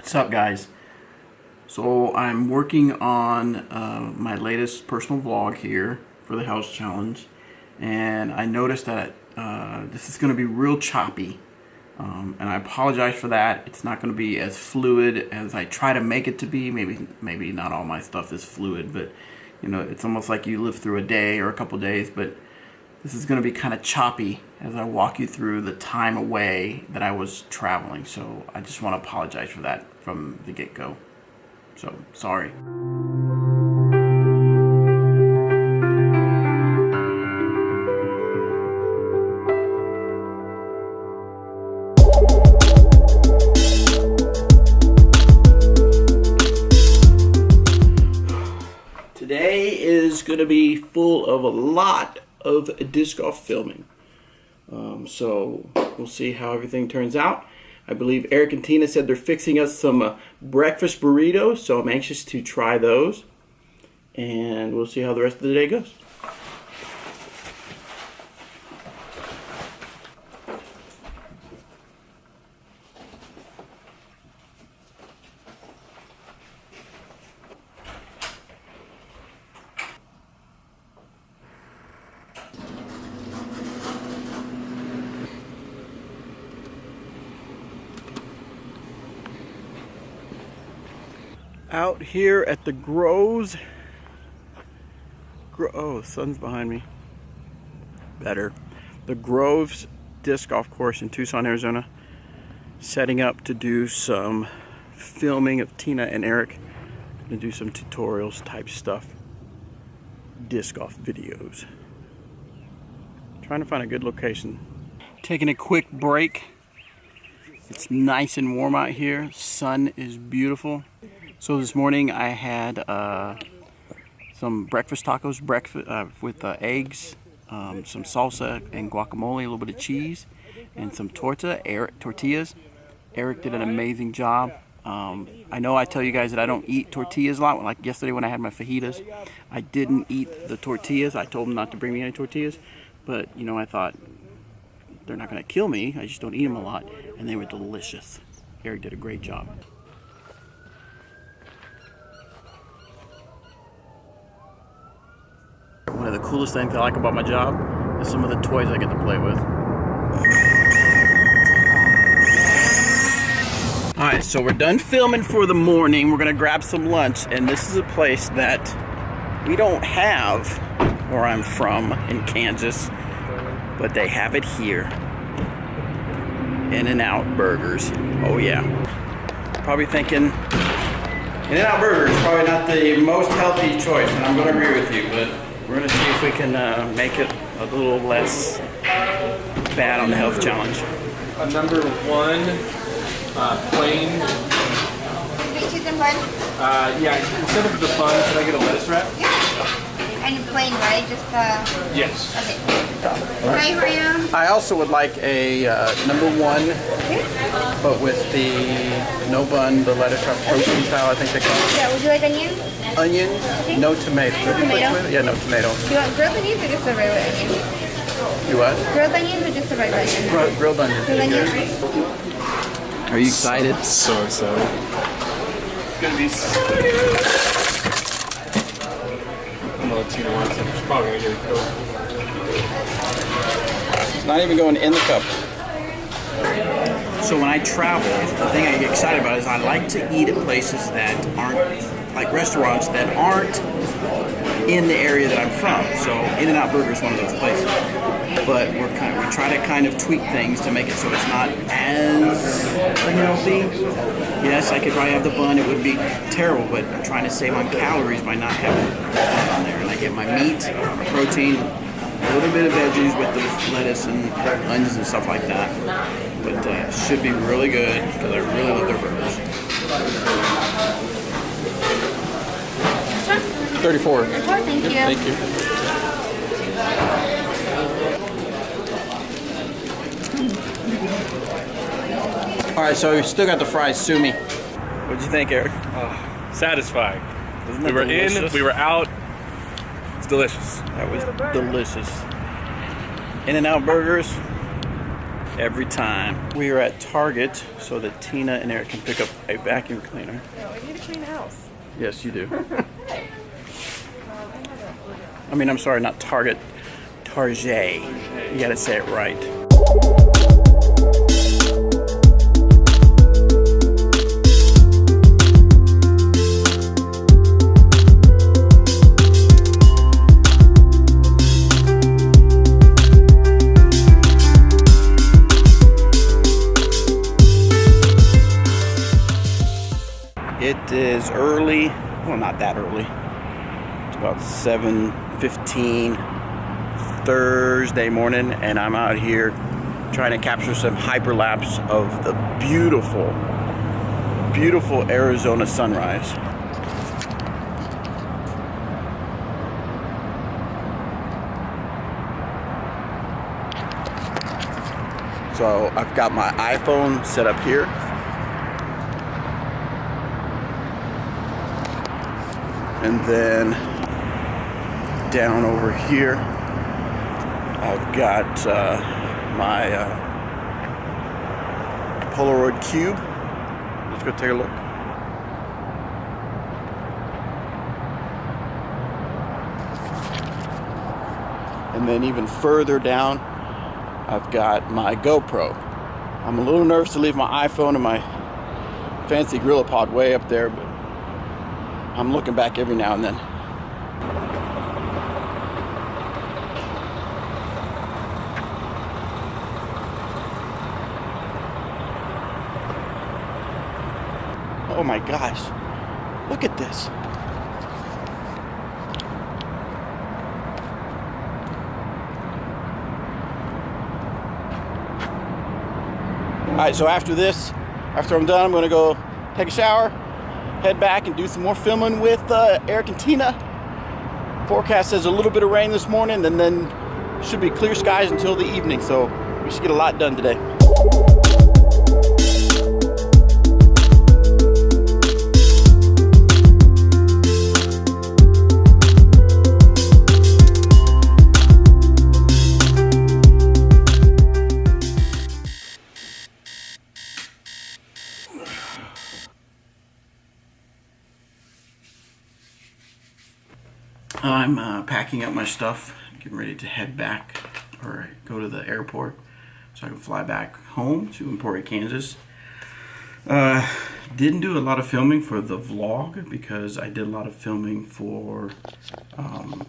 What's up, guys? So I'm working on my latest personal vlog here for the house challenge, and I noticed that this is going to be real choppy, and I apologize for that. It's not going to be as fluid as I try to make it to be. Maybe not all my stuff is fluid, but you know, it's almost like you live through a day or a couple days. But this is going to be kind of choppy as I walk you through the time away that I was traveling. So I just want to apologize for that from the get-go. So, sorry. Today is going to be full of a lot of disc golf filming. So we'll see how everything turns out. I believe Eric and Tina said they're fixing us some breakfast burritos, so I'm anxious to try those. And we'll see how the rest of the day goes. Out here at the Groves. Oh, the sun's behind me. Better. The Groves disc golf course in Tucson, Arizona. Setting up to do some filming of Tina and Eric. Gonna do some tutorials type stuff. Disc golf videos. Trying to find a good location. Taking a quick break. It's nice and warm out here. Sun is beautiful. So this morning I had some breakfast tacos, with eggs, some salsa and guacamole, a little bit of cheese, and some tortillas. Eric did an amazing job. I know I tell you guys that I don't eat tortillas a lot. Like yesterday when I had my fajitas, I didn't eat the tortillas. I told him not to bring me any tortillas, but you know, I thought they're not going to kill me. I just don't eat them a lot, and they were delicious. Eric did a great job. One of the coolest things I like about my job is some of the toys I get to play with. Alright, so we're done filming for the morning. We're going to grab some lunch, and this is a place that we don't have where I'm from in Kansas, but they have it here. In-N-Out Burgers. Oh yeah. Probably thinking In-N-Out Burgers is probably not the most healthy choice, and I'm going to agree with you, but we're going to see if we can make it a little less bad on the health challenge. Number one, plain. Cheese and bun? Yeah, instead of the bun, can I get a lettuce wrap? Yeah. And plain, right? Just Yes. Okay. Fry for you. I also would like a number one, but with the no bun, the lettuce wrap protein style, I think they call it. Yeah, would you like onion? Onion, Okay. no tomato. No tomato? Yeah, no tomato. Do you want grilled onions or just a regular onion? You what? Grilled onions or just a regular onion? Grilled onions. Grilled onions. Are you excited? So excited. It's gonna be so good. I'm gonna let Tina watch it. She's probably gonna get a Coke. It's not even going in the cup. So when I travel, the thing I get excited about is I like to eat at places that aren't, like restaurants that aren't in the area that I'm from. So In-N-Out Burger is one of those places. But we try to kind of tweak things to make it so it's not as unhealthy. Yes, I could probably have the bun, it would be terrible, but I'm trying to save on calories by not having the bun on there. And I get my meat, protein, a little bit of veggies with the lettuce and onions and stuff like that. But it should be really good because I really love their burgers. 34. Thank you. Thank you. All right, so we still got the fries. Sue me. What'd you think, Eric? Satisfying. Isn't We that were delicious? in, we were out. It's delicious. That was delicious. In-N-Out Burgers. Every time. We are at Target so that Tina and Eric can pick up a vacuum cleaner. No, we need to clean the house. Yes, you do. I mean, I'm sorry, not Target. Target. You gotta say it right. It is early, well, not that early. It's about 7:15 Thursday morning, and I'm out here trying to capture some hyperlapse of the beautiful, beautiful Arizona sunrise. So I've got my iPhone set up here. And then down over here, I've got my Polaroid cube. Let's go take a look. And then even further down, I've got my GoPro. I'm a little nervous to leave my iPhone and my fancy GorillaPod way up there, but I'm looking back every now and then. Oh my gosh, look at this. All right, so after I'm done, I'm gonna go take a shower, head back and do some more filming with Eric and Tina. Forecast says a little bit of rain this morning, and then should be clear skies until the evening, so we should get a lot done today. I'm packing up my stuff, getting ready to head back or go to the airport so I can fly back home to Emporia, Kansas. Didn't do a lot of filming for the vlog because I did a lot of filming for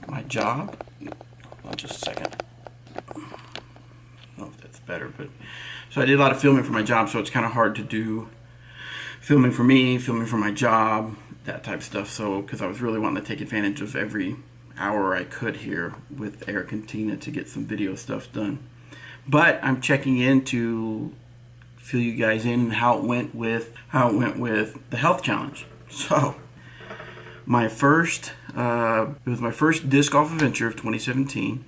my job. Hold on just a second. I don't know if that's better, but so I did a lot of filming for my job, so it's kind of hard to do filming for me, filming for my job, that type of stuff. So because I was really wanting to take advantage of every hour I could here with Eric and Tina to get some video stuff done. But I'm checking in to fill you guys in how it went with the health challenge. So my first it was my first disc golf adventure of 2017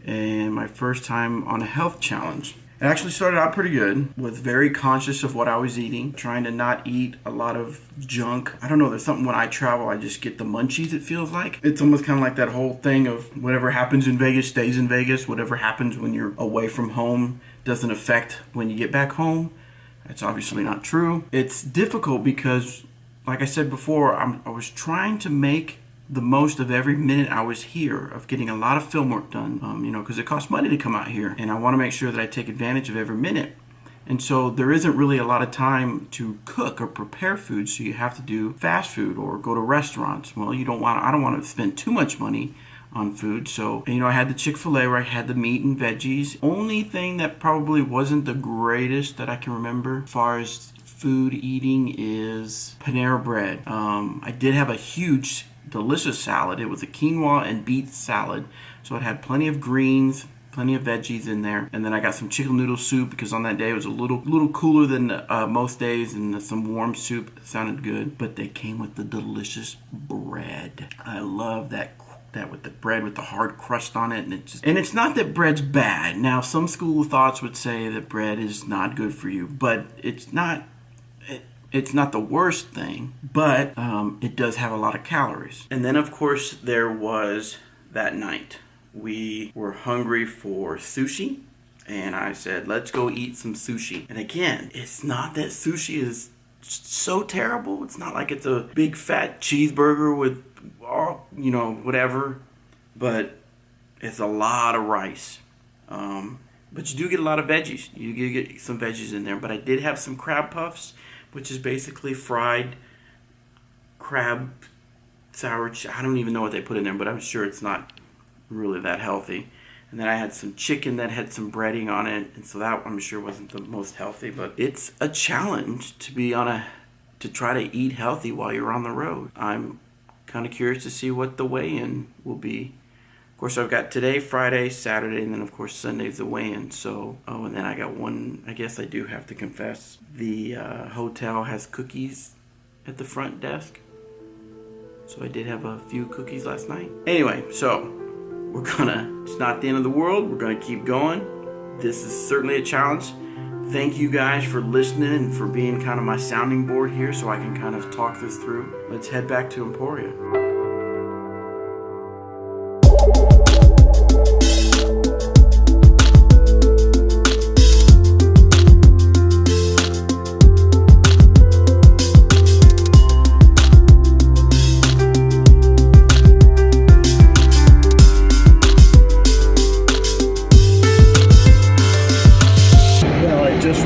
and my first time on a health challenge. It actually started out pretty good. Was very conscious of what I was eating, trying to not eat a lot of junk. I don't know, there's something when I travel, I just get the munchies, it feels like. It's almost kind of like that whole thing of whatever happens in Vegas stays in Vegas. Whatever happens when you're away from home doesn't affect when you get back home. That's obviously not true. It's difficult because, like I said before, I was trying to make the most of every minute I was here, of getting a lot of film work done, because it costs money to come out here, and I want to make sure that I take advantage of every minute. And so there isn't really a lot of time to cook or prepare food, so you have to do fast food or go to restaurants. Well, I don't want to spend too much money on food, so I had the Chick-fil-A where I had the meat and veggies. Only thing that probably wasn't the greatest that I can remember as far as food eating is Panera Bread. I did have a huge delicious salad. It was a quinoa and beet salad, so it had plenty of greens, plenty of veggies in there, and then I got some chicken noodle soup because on that day it was a little cooler than most days, and some warm soup. Sounded good, but they came with the delicious bread. I love that with the bread with the hard crust on it, and it's not that bread's bad. Now some school of thoughts would say that bread is not good for you, but it's not. It's not the worst thing, but it does have a lot of calories. And then, of course, there was that night. We were hungry for sushi, and I said, let's go eat some sushi. And again, it's not that sushi is so terrible. It's not like it's a big fat cheeseburger with all, you know, whatever, but it's a lot of rice. But you do get a lot of veggies. You do get some veggies in there. But I did have some crab puffs, which is basically fried crab sour. I don't even know what they put in there, but I'm sure it's not really that healthy. And then I had some chicken that had some breading on it, and so that I'm sure wasn't the most healthy. But it's a challenge to be to try to eat healthy while you're on the road. I'm kind of curious to see what the weigh-in will be. Of course, I've got today, Friday, Saturday, and then of course Sunday's the weigh-in. So, and then I got one. I guess I do have to confess, the hotel has cookies at the front desk. So I did have a few cookies last night. Anyway, so it's not the end of the world. We're gonna keep going. This is certainly a challenge. Thank you guys for listening and for being kind of my sounding board here so I can kind of talk this through. Let's head back to Emporia.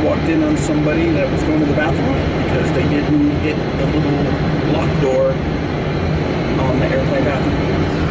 Walked in on somebody that was going to the bathroom because they didn't hit the little lock door on the airplane bathroom.